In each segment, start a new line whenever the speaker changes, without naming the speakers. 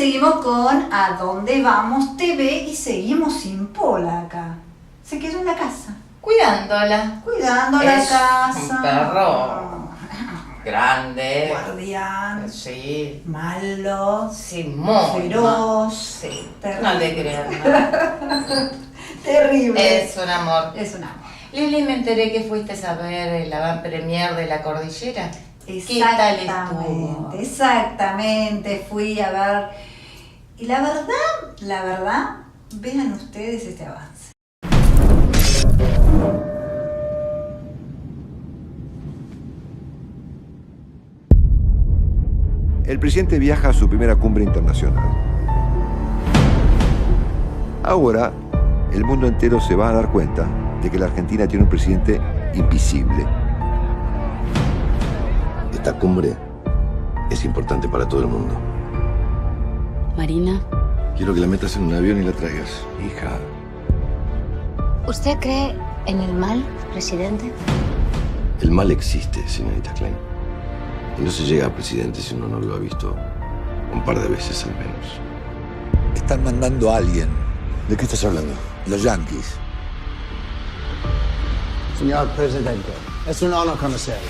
seguimos con ¿A dónde vamos TV? Y seguimos sin Pola acá. Se quedó en la casa.
Cuidándola.
Cuidando la casa.
Un perro grande.
Guardián.
Sí.
Malo.
Sí, muy.
Feroz.
Sí.
Terrible.
No le crean nada.
Terrible.
Es un amor.
Es un amor.
Lili, me enteré que fuiste a ver la van premier de La Cordillera. ¿Qué tal estuvo?
Exactamente, fui a ver. Y la verdad, vean ustedes este avance.
El presidente viaja a su primera cumbre internacional. Ahora, el mundo entero se va a dar cuenta de que la Argentina tiene un presidente invisible.
Esta cumbre es importante para todo el mundo.
Marina.
Quiero que la metas en un avión y la traigas.
Hija.
¿Usted cree en el mal, presidente?
El mal existe, señorita Klein. Y no se llega a presidente si uno no lo ha visto un par de veces al menos.
Están mandando a alguien.
¿De qué estás hablando?
Los yanquis.
Señor presidente, es un honor conocerlo.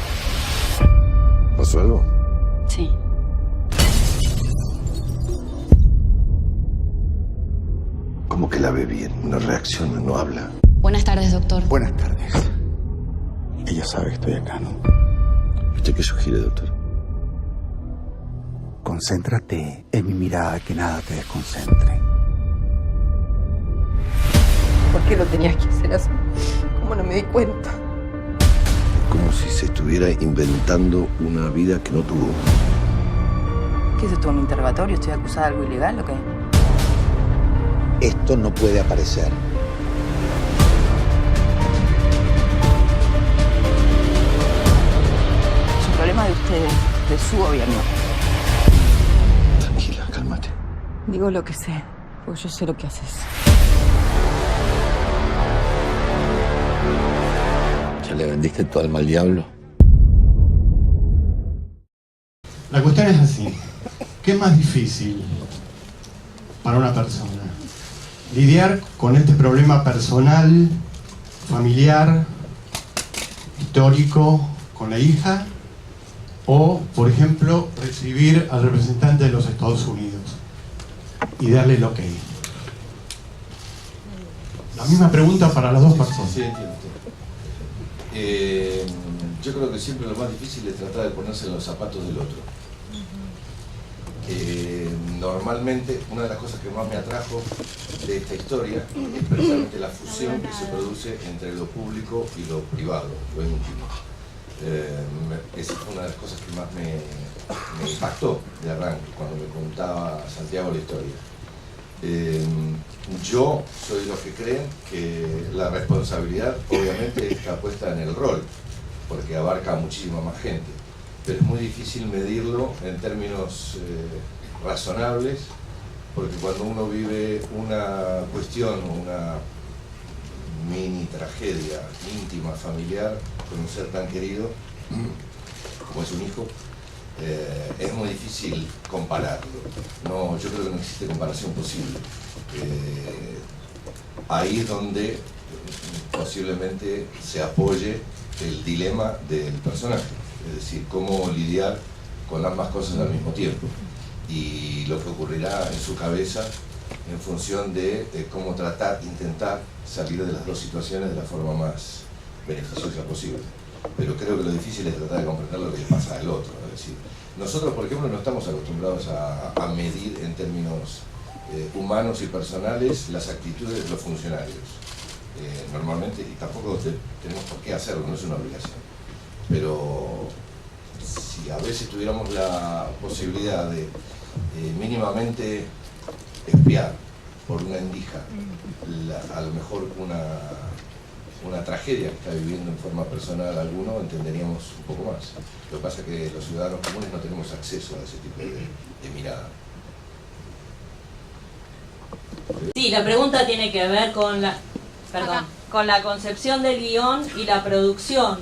¿Pasó algo?
Sí.
¿Cómo que la ve bien? No reacciona, no habla.
Buenas tardes, doctor.
Buenas tardes. Ella sabe que estoy acá, ¿no?
¿Usted qué sugiere, doctor?
Concéntrate en mi mirada, que nada te desconcentre.
¿Por qué lo tenías que hacer así? ¿Cómo no me di cuenta?
Como si se estuviera inventando una vida que no tuvo.
¿Qué es esto, un interrogatorio? ¿Estoy acusada de algo ilegal o qué?
Esto no puede aparecer.
Es un problema de ustedes, de su gobierno.
Tranquila, cálmate.
Digo lo que sé, porque yo sé lo que haces.
¿Ya le vendiste tu alma al diablo?
La cuestión es así. ¿Qué es más difícil para una persona? Lidiar con este problema personal, familiar, histórico, con la hija, o, por ejemplo, recibir al representante de los Estados Unidos y darle el ok. La misma pregunta para las dos personas.
Sí, entiendo. Yo creo que siempre lo más difícil es tratar de ponerse en los zapatos del otro. Normalmente, una de las cosas que más me atrajo de esta historia es precisamente la fusión que se produce entre lo público y lo privado, lo íntimo. Esa fue una de las cosas que más me impactó de arranque, cuando me contaba Santiago la historia. Yo soy de los que creen que la responsabilidad obviamente está puesta en el rol, porque abarca a muchísima más gente, pero es muy difícil medirlo en términos razonables, porque cuando uno vive una cuestión o una mini tragedia íntima, familiar, con un ser tan querido como es un hijo, es muy difícil compararlo. No, yo creo que no existe comparación posible. Ahí es donde posiblemente se apoye el dilema del personaje, es decir, cómo lidiar con ambas cosas al mismo tiempo y lo que ocurrirá en su cabeza en función de cómo intentar salir de las dos situaciones de la forma más beneficiosa posible. Pero creo que lo difícil es tratar de comprender lo que le pasa al otro. Es decir, nosotros, por ejemplo, no estamos acostumbrados a medir en términos humanos y personales las actitudes de los funcionarios. Normalmente, y tampoco tenemos por qué hacerlo, no es una obligación. Pero si a veces tuviéramos la posibilidad de mínimamente espiar por una endija a lo mejor una tragedia que está viviendo en forma personal alguno, entenderíamos un poco más. Lo que pasa es que los ciudadanos comunes no tenemos acceso a ese tipo de mirada.
Sí, la pregunta tiene que ver con con la concepción del guión y la producción.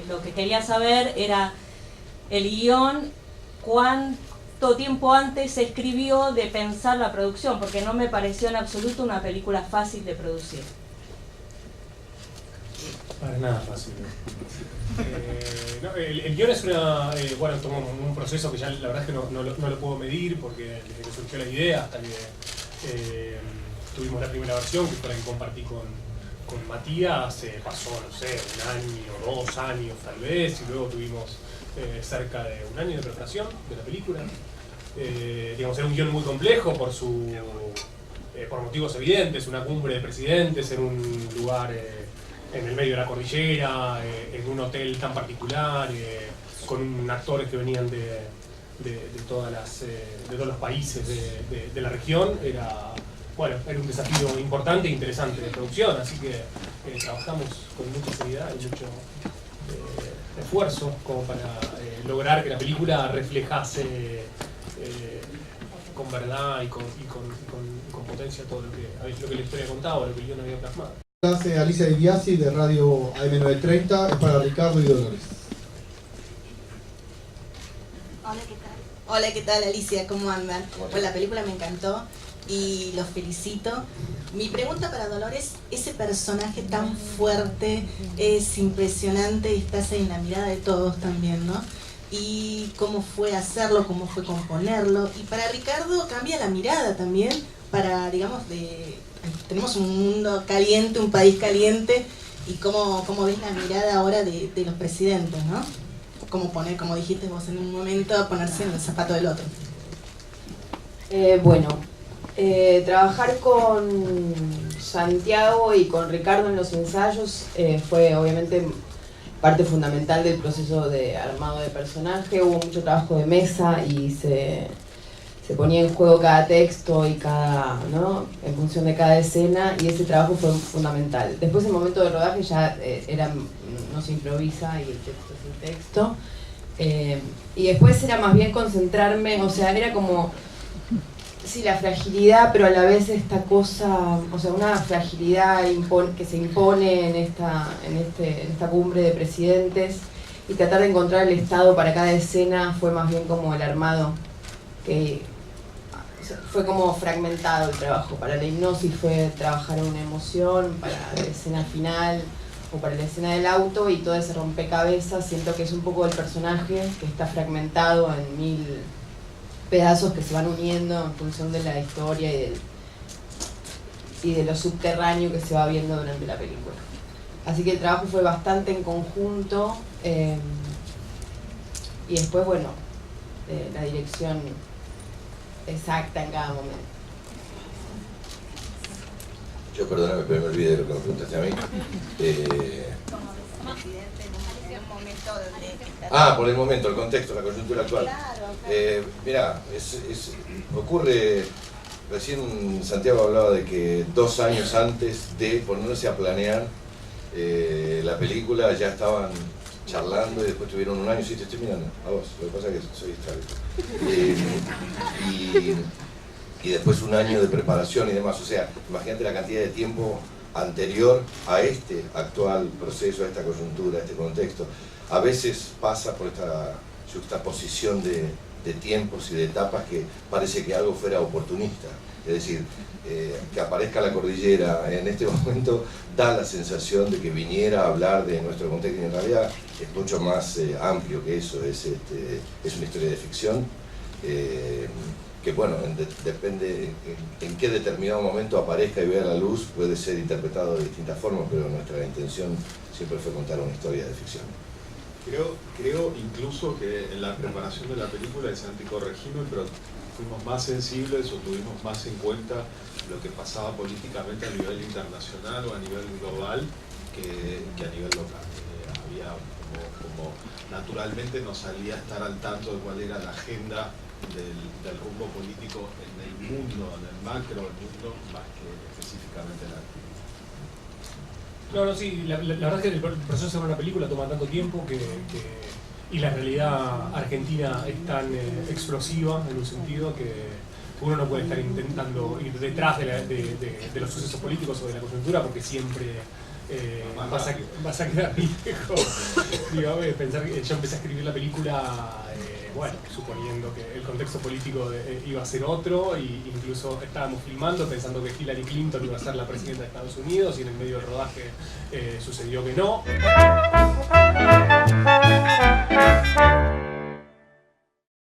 Lo que quería saber era el guión, cuánto tiempo antes se escribió de pensar la producción, porque no me pareció en absoluto una película fácil de producir.
Para nada fácil. El guión es bueno, tomó un proceso que ya la verdad es que no lo puedo medir, porque desde que surgió la idea hasta que tuvimos la primera versión, que fue la que compartí con Matías, pasó, no sé, 1 año, 2 años tal vez, y luego tuvimos cerca de 1 año de preparación de la película. Digamos, era un guión muy complejo por motivos evidentes, una cumbre de presidentes en un lugar en el medio de la cordillera, en un hotel tan particular, con actores que venían de todos los países de la región. Era un desafío importante e interesante de producción, así que trabajamos con mucha seriedad y mucho esfuerzo como para lograr que la película reflejase con verdad y con potencia todo lo que la historia contaba, lo que yo no había plasmado.
Hace Alicia Di Biasi de Radio AM930, es para Ricardo y Dolores.
Hola, ¿qué tal Alicia? ¿Cómo andan? Bueno, la película me encantó y los felicito. Mi pregunta para Dolores, ese personaje tan fuerte, es impresionante y estás en la mirada de todos también, ¿no? Y cómo fue hacerlo, cómo fue componerlo. Y para Ricardo cambia la mirada también para, digamos, tenemos un mundo caliente, un país caliente, y cómo ves la mirada ahora de los presidentes, ¿no? Como dijiste vos en un momento, ponerse en el zapato del otro.
Trabajar con Santiago y con Ricardo en los ensayos fue obviamente parte fundamental del proceso de armado de personaje. Hubo mucho trabajo de mesa y se ponía en juego cada texto y ¿no? En función de cada escena, y ese trabajo fue fundamental. Después, el momento de rodaje ya no se improvisa y el texto es el texto. Y después era más bien concentrarme, o sea, era como, sí, la fragilidad, pero a la vez esta cosa, o sea, una fragilidad que se impone en esta cumbre de presidentes, y tratar de encontrar el estado para cada escena fue más bien como el armado, que fue como fragmentado el trabajo. Para la hipnosis fue trabajar una emoción, para la escena final o para la escena del auto, y todo ese rompecabezas siento que es un poco el personaje que está fragmentado en 1000 pedazos que se van uniendo en función de la historia y de lo subterráneo que se va viendo durante la película. Así que el trabajo fue bastante en conjunto, y después, bueno, la dirección exacta en cada momento.
Yo, perdóname, pero me olvidé de lo que me preguntaste a mí. Por el momento, el contexto, la coyuntura actual. Mirá, ocurre, recién Santiago hablaba de que 2 años antes de ponerse a planear la película ya estaban charlando, y después tuvieron 1 año. Sí, te estoy mirando a vos, lo que pasa es que soy extravío. Y después 1 año de preparación y demás. O sea, imagínate la cantidad de tiempo anterior a este actual proceso, a esta coyuntura, a este contexto. A veces pasa por esta juxtaposición de tiempos y de etapas que parece que algo fuera oportunista. Es decir, que aparezca la cordillera en este momento da la sensación de que viniera a hablar de nuestro contexto, y en realidad es mucho más amplio que eso. Es una historia de ficción que, bueno, depende en qué determinado momento aparezca y vea la luz, puede ser interpretado de distintas formas, pero nuestra intención siempre fue contar una historia de ficción.
Creo incluso que en la preparación de la película, y Santi corregime, pero fuimos más sensibles o tuvimos más en cuenta lo que pasaba políticamente a nivel internacional o a nivel global que a nivel local. Había como naturalmente nos salía estar al tanto de cuál era la agenda del rumbo político en el mundo, en el macro del mundo, más que específicamente en la actividad.
No, sí, la verdad es que el proceso de hacer una película toma tanto tiempo y la realidad argentina es tan explosiva en un sentido que uno no puede estar intentando ir detrás de los sucesos políticos o de la coyuntura, porque siempre vas a quedar viejo. Digamos, pensar que yo empecé a escribir la película bueno, suponiendo que el contexto político iba a ser otro, e incluso estábamos filmando pensando que Hillary Clinton iba a ser la presidenta de Estados Unidos, y en el medio del rodaje sucedió que no.